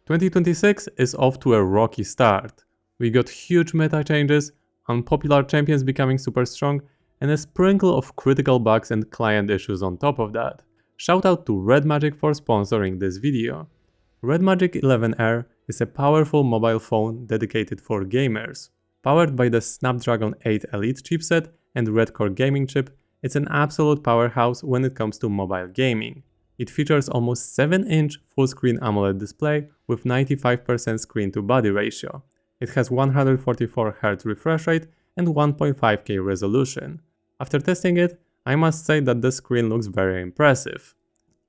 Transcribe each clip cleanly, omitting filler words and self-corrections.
2026 is off to a rocky start. We got huge meta changes, unpopular champions becoming super strong, and a sprinkle of critical bugs and client issues on top of that. Shout out to Redmagic for sponsoring this video. Redmagic 11R is a powerful mobile phone dedicated for gamers. Powered by the Snapdragon 8 Elite chipset and Red Core gaming chip, it's an absolute powerhouse when it comes to mobile gaming. It features almost 7-inch full-screen AMOLED display with 95% screen-to-body ratio. It has 144Hz refresh rate and 1.5K resolution. After testing it, I must say that the screen looks very impressive.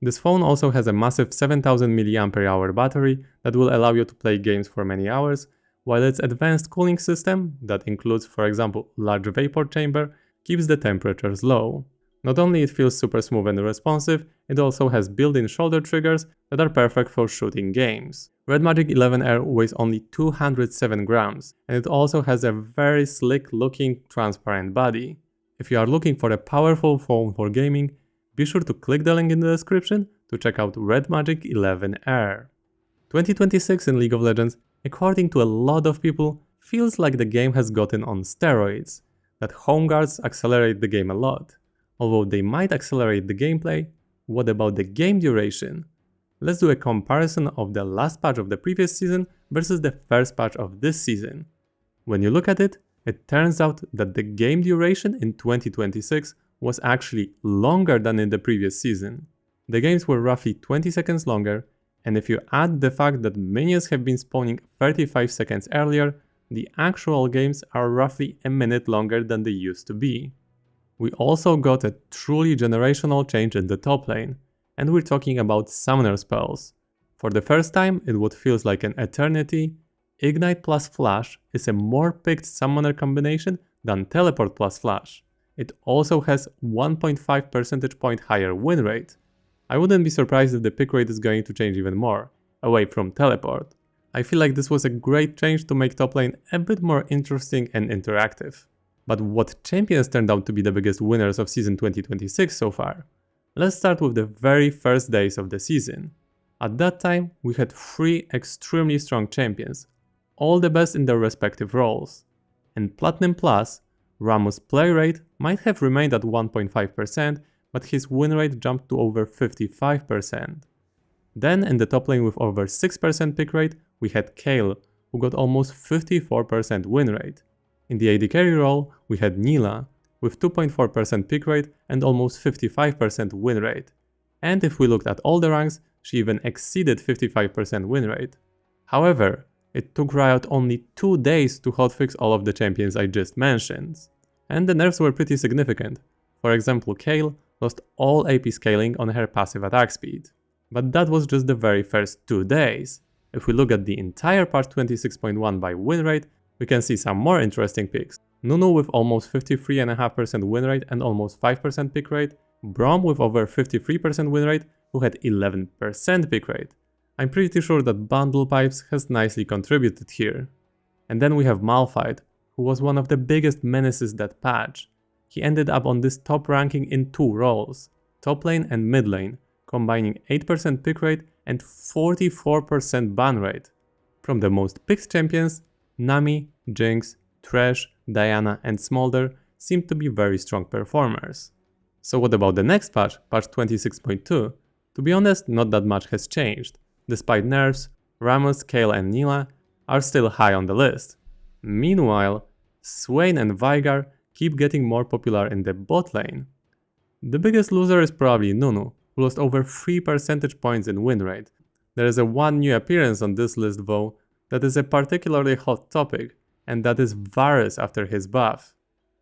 This phone also has a massive 7000 mAh battery that will allow you to play games for many hours, while its advanced cooling system, that includes for example large vapor chamber, keeps the temperatures low. Not only it feels super smooth and responsive, it also has built-in shoulder triggers that are perfect for shooting games. Redmagic 11R weighs only 207 grams, and it also has a very slick-looking transparent body. If you are looking for a powerful phone for gaming, be sure to click the link in the description to check out Redmagic 11R. 2026 in League of Legends, according to a lot of people, feels like the game has gotten on steroids, that home guards accelerate the game a lot. Although they might accelerate the gameplay, what about the game duration? Let's do a comparison of the last patch of the previous season versus the first patch of this season. When you look at it, it turns out that the game duration in 2026 was actually longer than in the previous season. The games were roughly 20 seconds longer, and if you add the fact that minions have been spawning 35 seconds earlier, the actual games are roughly a minute longer than they used to be. We also got a truly generational change in the top lane, and we're talking about summoner spells. For the first time in what feels like an eternity, Ignite plus Flash is a more picked summoner combination than Teleport plus Flash. It also has 1.5 percentage point higher win rate. I wouldn't be surprised if the pick rate is going to change even more, away from Teleport. I feel like this was a great change to make top lane a bit more interesting and interactive. But what champions turned out to be the biggest winners of season 2026 so far? Let's start with the very first days of the season. At that time, we had 3 extremely strong champions, all the best in their respective roles. In Platinum Plus, Ramu's play rate might have remained at 1.5%, but his win rate jumped to over 55%. Then in the top lane with over 6% pick rate, we had Kayle, who got almost 54% win rate. In the AD carry role, we had Nilah, with 2.4% pick rate and almost 55% win rate. And if we looked at all the ranks, she even exceeded 55% win rate. However, it took Riot only 2 days to hotfix all of the champions I just mentioned. And the nerfs were pretty significant. For example, Kayle lost all AP scaling on her passive attack speed. But that was just the very first 2 days. If we look at the entire patch 26.1 by win rate, we can see some more interesting picks. Nunu with almost 53.5% win rate and almost 5% pick rate, Braum with over 53% win rate, who had 11% pick rate. I'm pretty sure that Bundle Pipes has nicely contributed here. And then we have Malphite, who was one of the biggest menaces that patch. He ended up on this top ranking in 2 roles, top lane and mid lane, combining 8% pick rate and 44% ban rate. From the most picked champions, Nami, Jinx, Thresh, Diana and Smolder seem to be very strong performers. So what about the next patch, patch 26.2? To be honest, not that much has changed. Despite nerfs, Rammus, Kayle and Nilah are still high on the list. Meanwhile, Swain and Veigar keep getting more popular in the bot lane. The biggest loser is probably Nunu, who lost over 3 percentage points in win rate. There is one new appearance on this list though that is a particularly hot topic, and that is Varus after his buff.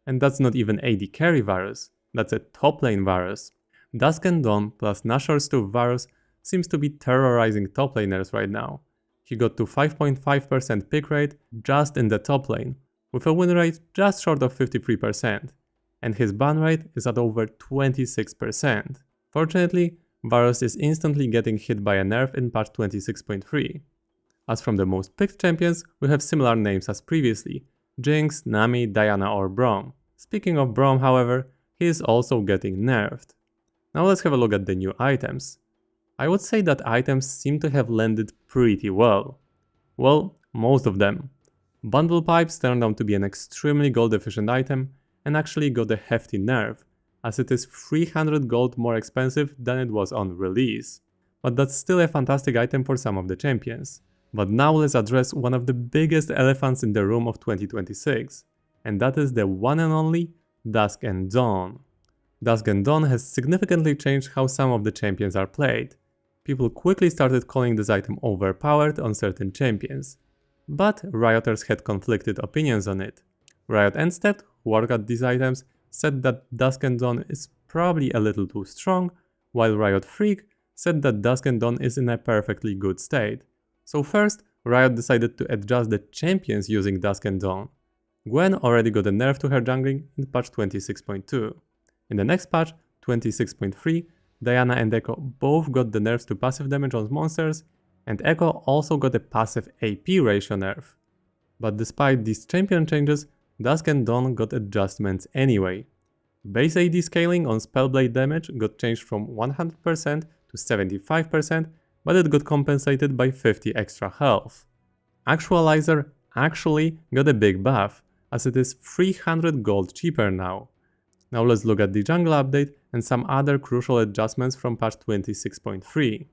And that's not even AD carry Varus, that's a top lane Varus. Dusk and Dawn plus Nashor's 2 Varus seems to be terrorizing top laners right now. He got to 5.5% pick rate just in the top lane, with a win rate just short of 53%, and his ban rate is at over 26%. Fortunately, Varus is instantly getting hit by a nerf in patch 26.3. As from the most picked champions, we have similar names as previously, Jinx, Nami, Diana or Braum. Speaking of Braum, however, he is also getting nerfed. Now let's have a look at the new items. I would say that items seem to have landed pretty well. Well, most of them. Bundle pipes turned out to be an extremely gold efficient item and actually got a hefty nerf, as it is 300 gold more expensive than it was on release. But that's still a fantastic item for some of the champions. But now let's address one of the biggest elephants in the room of 2026, and that is the one and only Dusk and Dawn. Dusk and Dawn has significantly changed how some of the champions are played. People quickly started calling this item overpowered on certain champions. But Rioters had conflicted opinions on it. Riot Endstead, who work at these items, said that Dusk and Dawn is probably a little too strong, while Riot Freak said that Dusk and Dawn is in a perfectly good state. So first, Riot decided to adjust the champions using Dusk and Dawn. Gwen already got a nerf to her jungling in patch 26.2. In the next patch, 26.3, Diana and Echo both got the nerfs to passive damage on monsters, and Echo also got a passive AP ratio nerf. But despite these champion changes, Dusk and Dawn got adjustments anyway. Base AD scaling on Spellblade damage got changed from 100% to 75%, but it got compensated by 50 extra health. Actualizer actually got a big buff, as it is 300 gold cheaper now. Now let's look at the jungle update and some other crucial adjustments from patch 26.3.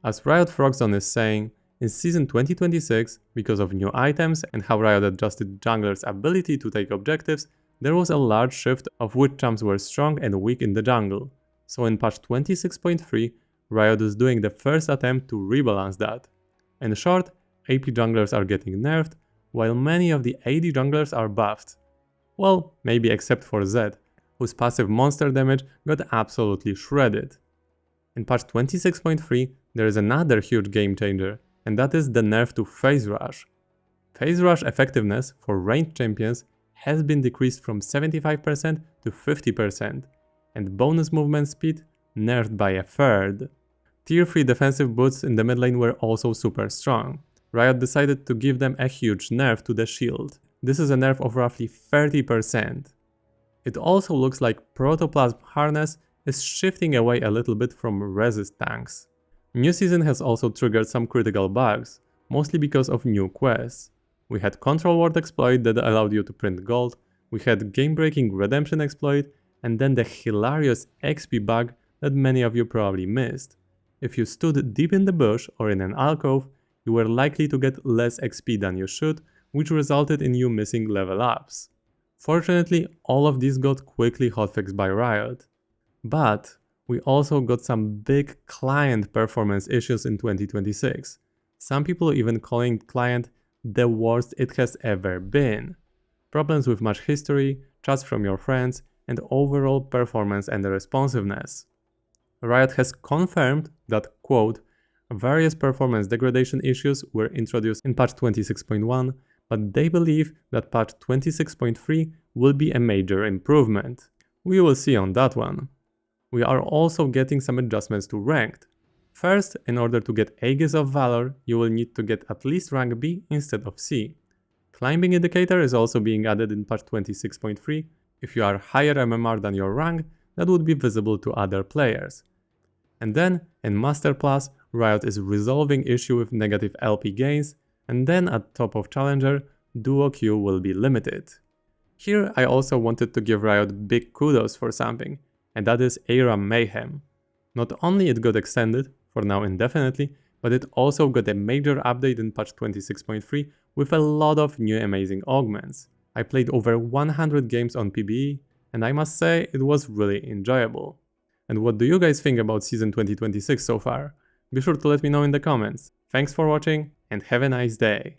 As Riot Frogzone is saying, in season 2026, because of new items and how Riot adjusted junglers' ability to take objectives, there was a large shift of which champs were strong and weak in the jungle. So in patch 26.3, Riot is doing the first attempt to rebalance that. In short, AP junglers are getting nerfed, while many of the AD junglers are buffed. Well, maybe except for Zed, whose passive monster damage got absolutely shredded. In patch 26.3, there is another huge game changer, and that is the nerf to Phase Rush. Phase Rush effectiveness for ranged champions has been decreased from 75% to 50%, and bonus movement speed nerfed by a third. Tier 3 defensive boots in the mid lane were also super strong. Riot decided to give them a huge nerf to the shield. This is a nerf of roughly 30%. It also looks like Protoplasm Harness is shifting away a little bit from resist tanks. New season has also triggered some critical bugs, mostly because of new quests. We had Control Ward exploit that allowed you to print gold, we had game-breaking Redemption exploit, and then the hilarious XP bug that many of you probably missed. If you stood deep in the bush or in an alcove, you were likely to get less XP than you should, which resulted in you missing level ups. Fortunately, all of these got quickly hotfixed by Riot. But we also got some big client performance issues in 2026. Some people even calling client the worst it has ever been. Problems with match history, chats from your friends, and overall performance and responsiveness. Riot has confirmed that, quote, various performance degradation issues were introduced in patch 26.1, but they believe that patch 26.3 will be a major improvement. We will see on that one. We are also getting some adjustments to ranked. First, in order to get Aegis of Valor, you will need to get at least rank B instead of C. Climbing indicator is also being added in patch 26.3. If you are higher MMR than your rank, that would be visible to other players. And then, in Master Plus, Riot is resolving issue with negative LP gains, and then at top of Challenger, Duo Q will be limited. Here I also wanted to give Riot big kudos for something, and that is Era Mayhem. Not only it got extended, for now indefinitely, but it also got a major update in patch 26.3 with a lot of new amazing augments. I played over 100 games on PBE, and I must say it was really enjoyable. And what do you guys think about season 2026 so far? Be sure to let me know in the comments. Thanks for watching and have a nice day.